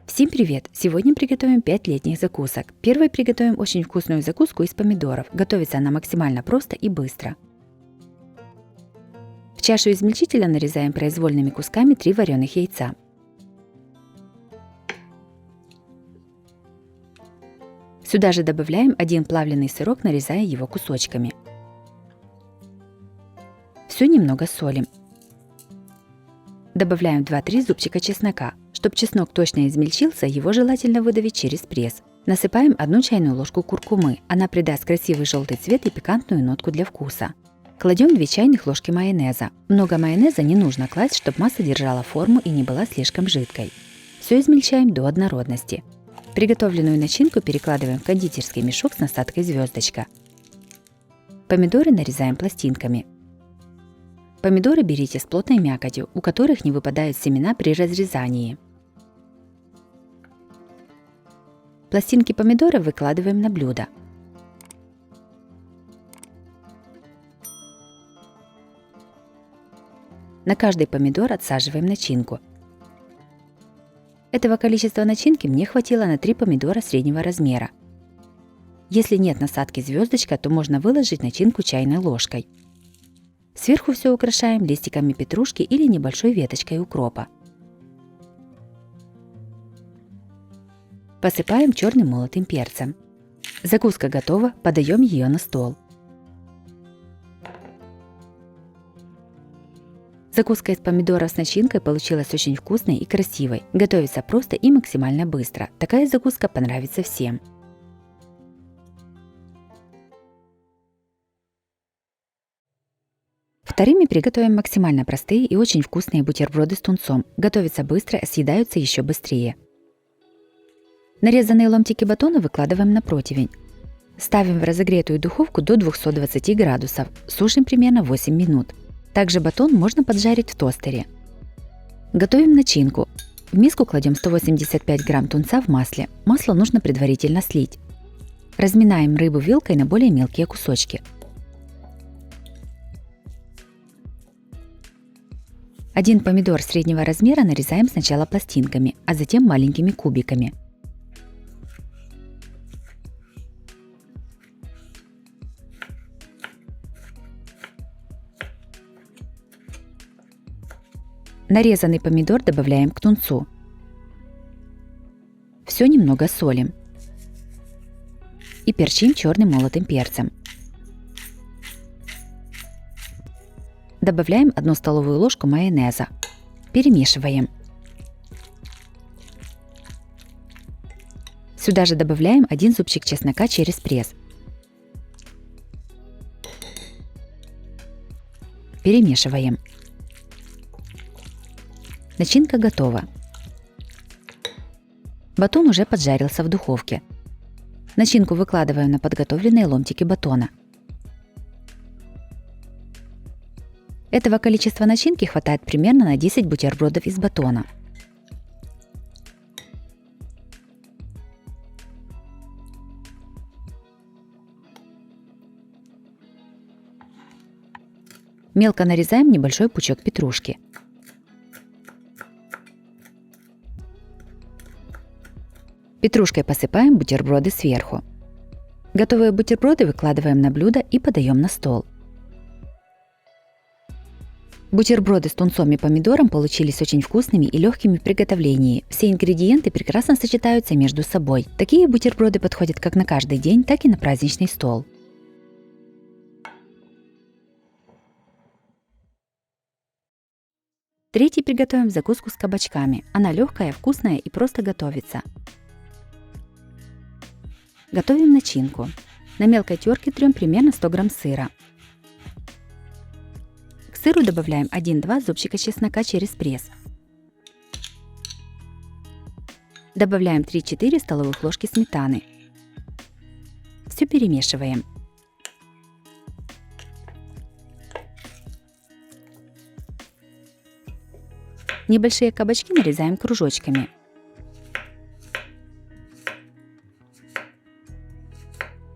Всем привет! Сегодня приготовим 5 летних закусок. Первой приготовим очень вкусную закуску из помидоров. Готовится она максимально просто и быстро. В чашу измельчителя нарезаем произвольными кусками 3 вареных яйца. Сюда же добавляем 1 плавленый сырок, нарезая его кусочками. Все немного солим. Добавляем 2-3 зубчика чеснока. Чтобы чеснок точно измельчился, его желательно выдавить через пресс. Насыпаем 1 чайную ложку куркумы. Она придаст красивый желтый цвет и пикантную нотку для вкуса. Кладем 2 чайных ложки майонеза. Много майонеза не нужно класть, чтобы масса держала форму и не была слишком жидкой. Все измельчаем до однородности. Приготовленную начинку перекладываем в кондитерский мешок с насадкой звездочка. Помидоры нарезаем пластинками. Помидоры берите с плотной мякотью, у которых не выпадают семена при разрезании. Пластинки помидоров выкладываем на блюдо. На каждый помидор отсаживаем начинку. Этого количества начинки мне хватило на 3 помидора среднего размера. Если нет насадки звездочка, то можно выложить начинку чайной ложкой. Сверху все украшаем листиками петрушки или небольшой веточкой укропа. Посыпаем черным молотым перцем. Закуска готова, подаем ее на стол. Закуска из помидоров с начинкой получилась очень вкусной и красивой. Готовится просто и максимально быстро. Такая закуска понравится всем. Вторыми приготовим максимально простые и очень вкусные бутерброды с тунцом. Готовятся быстро, а съедаются еще быстрее. Нарезанные ломтики батона выкладываем на противень. Ставим в разогретую духовку до 220 градусов. Сушим примерно 8 минут. Также батон можно поджарить в тостере. Готовим начинку. В миску кладем 185 грамм тунца в масле. Масло нужно предварительно слить. Разминаем рыбу вилкой на более мелкие кусочки. 1 помидор среднего размера нарезаем сначала пластинками, а затем маленькими кубиками. Нарезанный помидор добавляем к тунцу. Все немного солим. И перчим черным молотым перцем. Добавляем 1 столовую ложку майонеза. Перемешиваем. Сюда же добавляем 1 зубчик чеснока через пресс. Перемешиваем. Начинка готова. Батон уже поджарился в духовке. Начинку выкладываем на подготовленные ломтики батона. Этого количества начинки хватает примерно на 10 бутербродов из батона. Мелко нарезаем небольшой пучок петрушки. Петрушкой посыпаем бутерброды сверху. Готовые бутерброды выкладываем на блюдо и подаем на стол. Бутерброды с тунцом и помидором получились очень вкусными и легкими в приготовлении. Все ингредиенты прекрасно сочетаются между собой. Такие бутерброды подходят как на каждый день, так и на праздничный стол. Третий приготовим закуску с кабачками. Она легкая, вкусная и просто готовится. Готовим начинку. На мелкой терке трем примерно 100 грамм сыра. К сыру добавляем 1-2 зубчика чеснока через пресс. Добавляем 3-4 столовых ложки сметаны. Все перемешиваем. Небольшие кабачки нарезаем кружочками.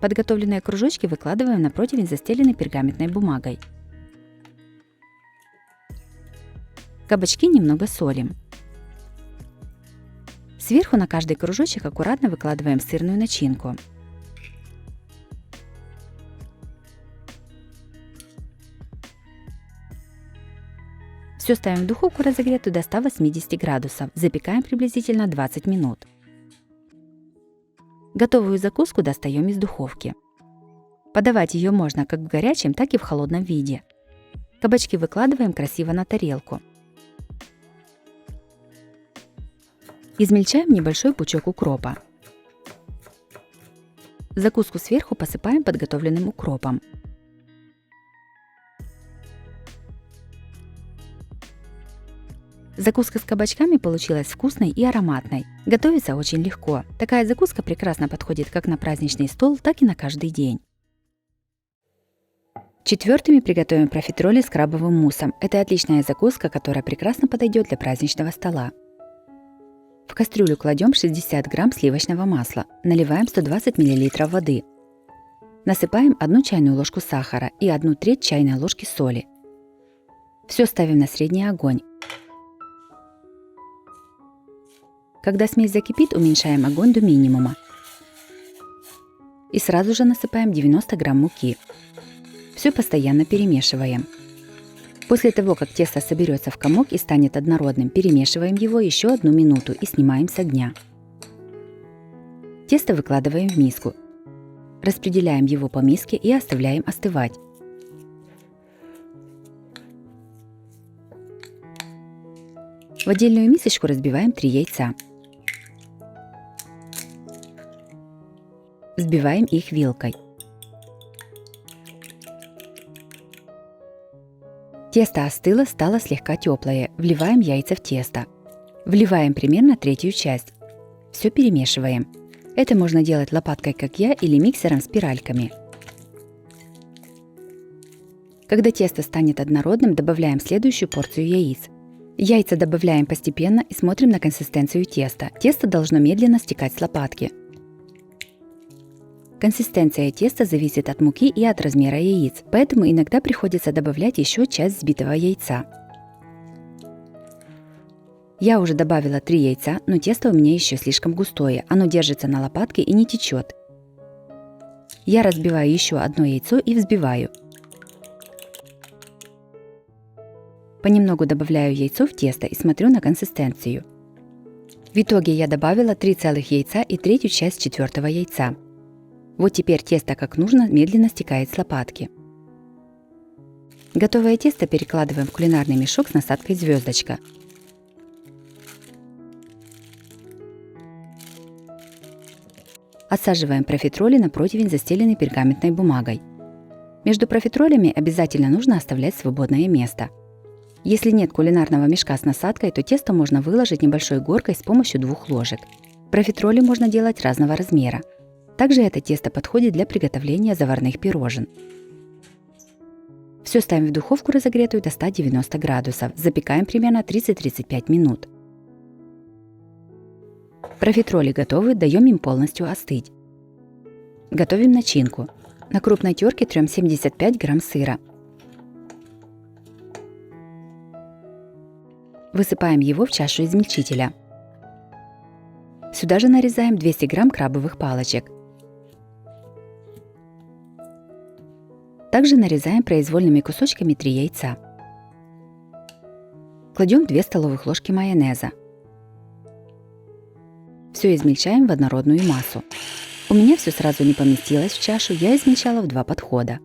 Подготовленные кружочки выкладываем на противень, застеленный пергаментной бумагой. Кабачки немного солим. Сверху на каждый кружочек аккуратно выкладываем сырную начинку. Все ставим в духовку разогретую до 180 градусов. Запекаем приблизительно 20 минут. Готовую закуску достаем из духовки. Подавать ее можно как в горячем, так и в холодном виде. Кабачки выкладываем красиво на тарелку. Измельчаем небольшой пучок укропа. Закуску сверху посыпаем подготовленным укропом. Закуска с кабачками получилась вкусной и ароматной. Готовится очень легко. Такая закуска прекрасно подходит как на праздничный стол, так и на каждый день. Четвертыми приготовим профитроли с крабовым муссом. Это отличная закуска, которая прекрасно подойдет для праздничного стола. В кастрюлю кладем 60 грамм сливочного масла. Наливаем 120 мл воды. Насыпаем 1 чайную ложку сахара и 1/3 чайной ложки соли. Все ставим на средний огонь. Когда смесь закипит, уменьшаем огонь до минимума. И сразу же насыпаем 90 грамм муки. Все постоянно перемешиваем. После того, как тесто соберется в комок и станет однородным, перемешиваем его еще 1 минуту и снимаем с огня. Тесто выкладываем в миску. Распределяем его по миске и оставляем остывать. В отдельную мисочку разбиваем 3 яйца. Взбиваем их вилкой. Тесто остыло, стало слегка теплое. Вливаем яйца в тесто. Вливаем примерно 1/3 часть. Все перемешиваем. Это можно делать лопаткой, как я, или миксером с спиральками. Когда тесто станет однородным, добавляем следующую порцию яиц. Яйца добавляем постепенно и смотрим на консистенцию теста. Тесто должно медленно стекать с лопатки. Консистенция теста зависит от муки и от размера яиц, поэтому иногда приходится добавлять еще часть взбитого яйца. Я уже добавила 3 яйца, но тесто у меня еще слишком густое, оно держится на лопатке и не течет. Я разбиваю еще 1 яйцо и взбиваю. Понемногу добавляю яйцо в тесто и смотрю на консистенцию. В итоге я добавила 3 целых яйца и 1/3 часть 4-го яйца. Вот теперь тесто как нужно медленно стекает с лопатки. Готовое тесто перекладываем в кулинарный мешок с насадкой «Звездочка». Отсаживаем профитроли на противень, застеленный пергаментной бумагой. Между профитролями обязательно нужно оставлять свободное место. Если нет кулинарного мешка с насадкой, то тесто можно выложить небольшой горкой с помощью 2 ложек. Профитроли можно делать разного размера. Также это тесто подходит для приготовления заварных пирожен. Все ставим в духовку разогретую до 190 градусов. Запекаем примерно 30-35 минут. Профитроли готовы, даем им полностью остыть. Готовим начинку. На крупной терке трем 75 грамм сыра. Высыпаем его в чашу измельчителя. Сюда же нарезаем 200 грамм крабовых палочек. Также нарезаем произвольными кусочками 3 яйца. Кладем 2 столовых ложки майонеза. Все измельчаем в однородную массу. У меня все сразу не поместилось в чашу, я измельчала в 2 подхода.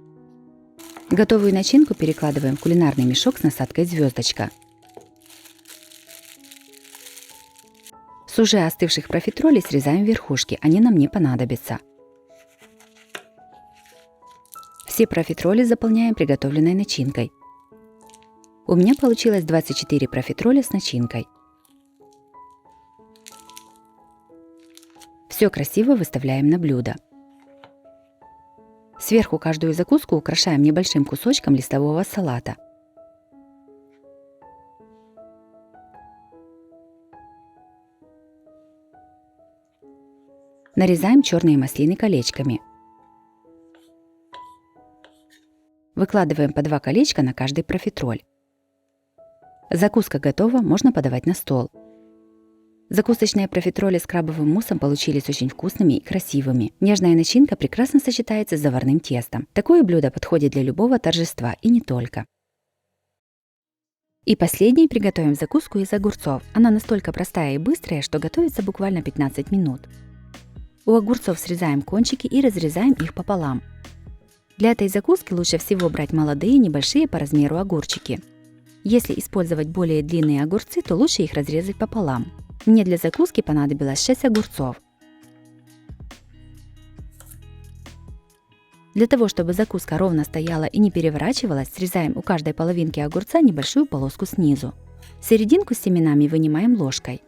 Готовую начинку перекладываем в кулинарный мешок с насадкой «Звездочка». С уже остывших профитролей срезаем верхушки, они нам не понадобятся. Все профитроли заполняем приготовленной начинкой. У меня получилось 24 профитроля с начинкой. Все красиво выставляем на блюдо. Сверху каждую закуску украшаем небольшим кусочком листового салата. Нарезаем черные маслины колечками. Выкладываем по 2 колечка на каждый профитроль. Закуска готова, можно подавать на стол. Закусочные профитроли с крабовым муссом получились очень вкусными и красивыми. Нежная начинка прекрасно сочетается с заварным тестом. Такое блюдо подходит для любого торжества и не только. И последний приготовим закуску из огурцов. Она настолько простая и быстрая, что готовится буквально 15 минут. У огурцов срезаем кончики и разрезаем их пополам. Для этой закуски лучше всего брать молодые, небольшие по размеру огурчики. Если использовать более длинные огурцы, то лучше их разрезать пополам. Мне для закуски понадобилось 6 огурцов. Для того, чтобы закуска ровно стояла и не переворачивалась, срезаем у каждой половинки огурца небольшую полоску снизу. Серединку с семенами вынимаем ложкой.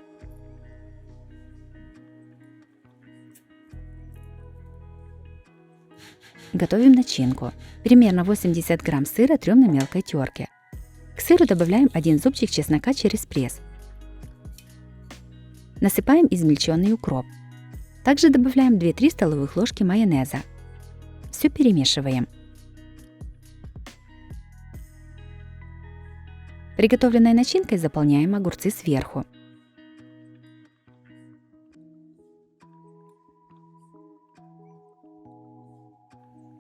Готовим начинку. Примерно 80 грамм сыра трем на мелкой терке. К сыру добавляем 1 зубчик чеснока через пресс. Насыпаем измельченный укроп. Также добавляем 2-3 столовых ложки майонеза. Все перемешиваем. Приготовленной начинкой заполняем огурцы сверху.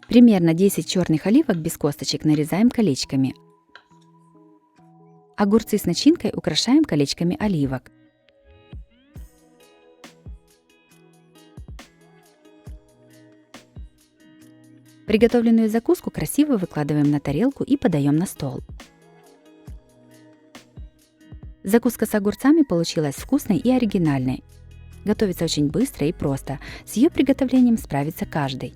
Примерно 10 черных оливок без косточек нарезаем колечками. Огурцы с начинкой украшаем колечками оливок. Приготовленную закуску красиво выкладываем на тарелку и подаем на стол. Закуска с огурцами получилась вкусной и оригинальной. Готовится очень быстро и просто. С ее приготовлением справится каждый.